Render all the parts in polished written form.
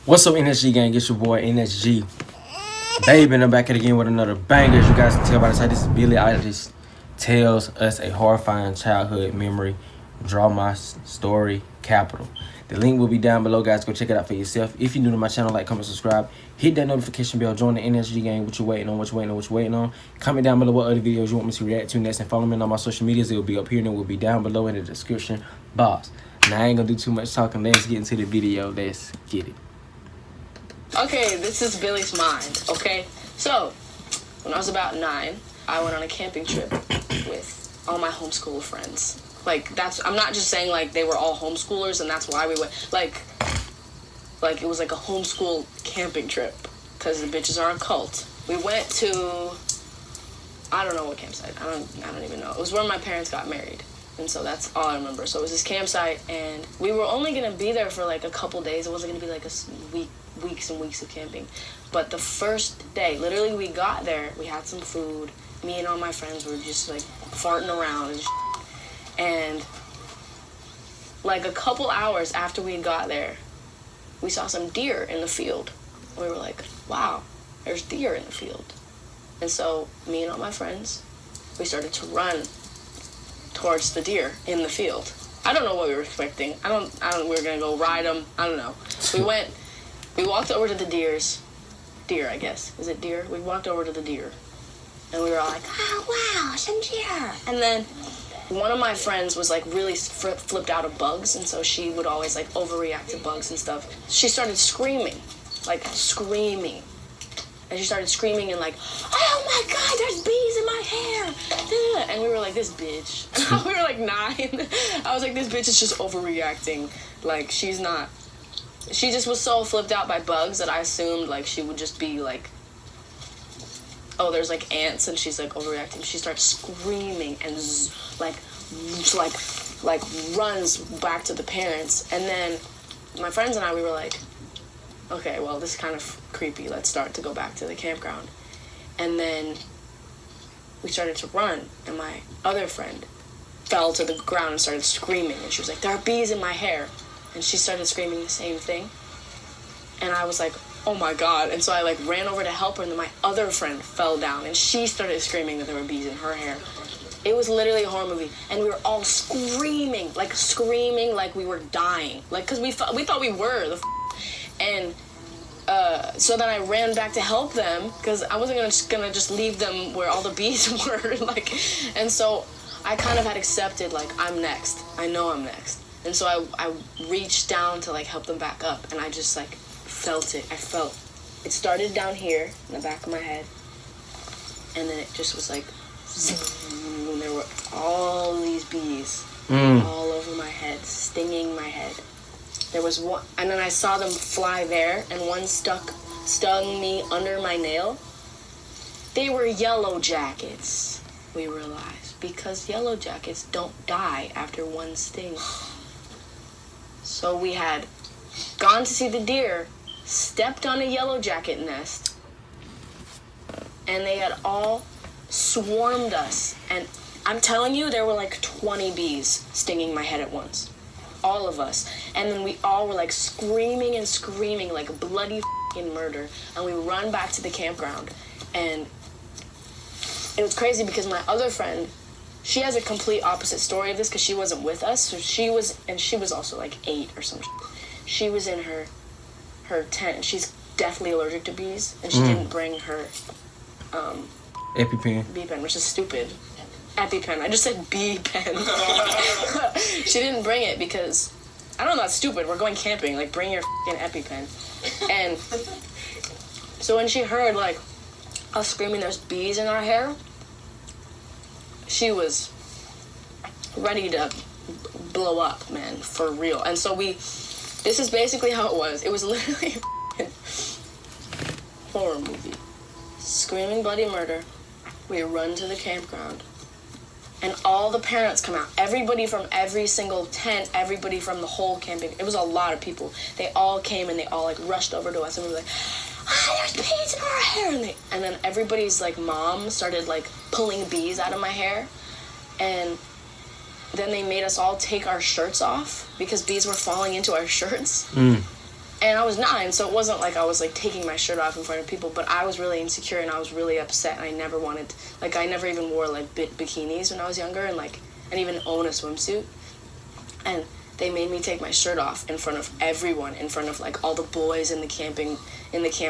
What's up, NSG gang? It's your boy N.S.G. Baby, and I'm back at it again with another banger. As you guys can tell by the title, this is Billie Eilish tells us a horrifying childhood memory. Draw my story, capital. The link will be down below, guys. Go check it out for yourself. If you're new to my channel, like, comment, subscribe. Hit that notification bell. Join the NSG gang. What you waiting on? What you waiting on? What you waiting on? Comment down below what other videos you want me to react to next. And follow me on all my social medias. It will be up here and it will be down below in the description box. Now, I ain't going to do too much talking. Let's get into the video. Let's get it. Okay, this is Billy's mind, okay? So, when I was about 9, I went on a camping trip with all my homeschool friends. Like, I'm not just saying, like, they were all homeschoolers and that's why we went, like it was like a homeschool camping trip, because the bitches are a cult. We went to, I don't know what campsite, I don't even know. It was where my parents got married, and so that's all I remember. So it was this campsite, and we were only gonna be there for like a couple days. It wasn't gonna be like a weeks and weeks of camping. But the first day, literally, we got there, we had some food, me and all my friends were just like farting around and like a couple hours after we got there, we saw some deer in the field. We were like, wow, there's deer in the field. And so me and all my friends, we started to run towards the deer in the field. I don't know what we were expecting. I don't we were gonna go ride them. I don't know. We walked over to the deer, I guess. Is it deer? We walked over to the deer. And we were all like, oh, wow, some deer. And then one of my friends was, like, really flipped out of bugs. And so she would always, like, overreact to bugs and stuff. She started screaming. Like, screaming. And she started screaming and, like, oh, my God, there's bees in my hair. And we were like, this bitch. And we were, like, 9. I was like, this bitch is just overreacting. Like, she just was so flipped out by bugs that I assumed, like, she would just be, like, oh, there's, like, ants, and she's, like, overreacting. She starts screaming and, like, runs back to the parents. And then my friends and I, we were like, okay, well, this is kind of creepy. Let's start to go back to the campground. And then we started to run, and my other friend fell to the ground and started screaming. And she was like, there are bees in my hair. And she started screaming the same thing. And I was like, oh my God. And so I like ran over to help her, and then my other friend fell down and she started screaming that there were bees in her hair. It was literally a horror movie. And we were all screaming like we were dying. Like, cause we thought we were and so then I ran back to help them, because I wasn't gonna just leave them where all the bees were. Like, and so I kind of had accepted, like, I'm next. I know I'm next. And so I reached down to, like, help them back up, and I just, like, felt it. It started down here in the back of my head, and then it just was like, zoom, and there were all these bees all over my head, stinging my head. There was one, and then I saw them fly there, and one stung me under my nail. They were yellow jackets, we realized, because yellow jackets don't die after one sting. So we had gone to see the deer, stepped on a yellow jacket nest, and they had all swarmed us. And I'm telling you, there were like 20 bees stinging my head at once. All of us. And then we all were like screaming and screaming like bloody f***ing murder. And we run back to the campground. And it was crazy because my other friend, she has a complete opposite story of this because she wasn't with us. So she was also like 8 or some shit. She was in her tent, and she's deathly allergic to bees, and she didn't bring her EpiPen. bee pen, which is stupid. EpiPen. I just said bee pen. She didn't bring it because, I don't know, that's stupid. We're going camping. Like, bring your f***ing EpiPen. And so when she heard, like, us screaming there's bees in our hair, she was ready to blow up, man, for real. And so this is basically how it was. It was literally a horror movie. Screaming bloody murder. We run to the campground. And all the parents come out. Everybody from every single tent, everybody from the whole camping. It was a lot of people. They all came and they all like rushed over to us, and we were like, there's bees in our hair. And then everybody's like mom started like pulling bees out of my hair. And then they made us all take our shirts off because bees were falling into our shirts. And I was 9, so it wasn't like I was like taking my shirt off in front of people, but I was really insecure and I was really upset, and I never wanted, like, I never even wore like bikinis when I was younger, and like, and even own a swimsuit. And they made me take my shirt off in front of everyone, in front of like all the boys in the camp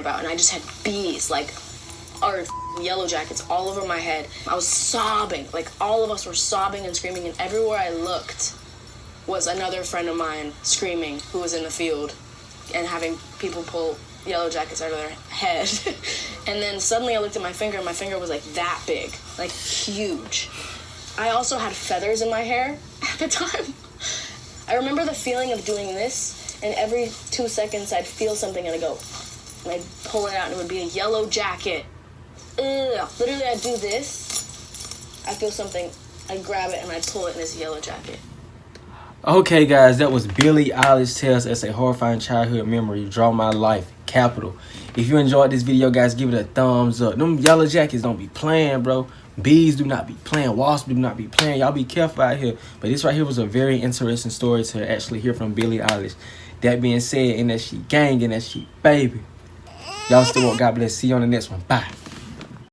out, and I just had bees, like, or yellow jackets all over my head. I was sobbing, like all of us were sobbing and screaming, and everywhere I looked was another friend of mine screaming who was in the field and having people pull yellow jackets out of their head. And then suddenly I looked at my finger, and my finger was like that big, like huge. I also had feathers in my hair at the time. I remember the feeling of doing this, and every 2 seconds I'd feel something and I'd go, and I'd pull it out and it would be a yellow jacket. Ugh. Literally I'd do this, I'd feel something, I'd grab it and I'd pull it and it's a yellow jacket. Okay, guys, that was Billie Eilish Tells Us a Horrifying Childhood Memory. Draw My Life, capital. If you enjoyed this video, guys, give it a thumbs up. Them yellow jackets don't be playing, bro. Bees do not be playing. Wasps do not be playing. Y'all be careful out here. But this right here was a very interesting story to actually hear from Billie Eilish. That being said, N.S.G. gang, N.S.G. baby. Y'all still want God bless. See you on the next one. Bye.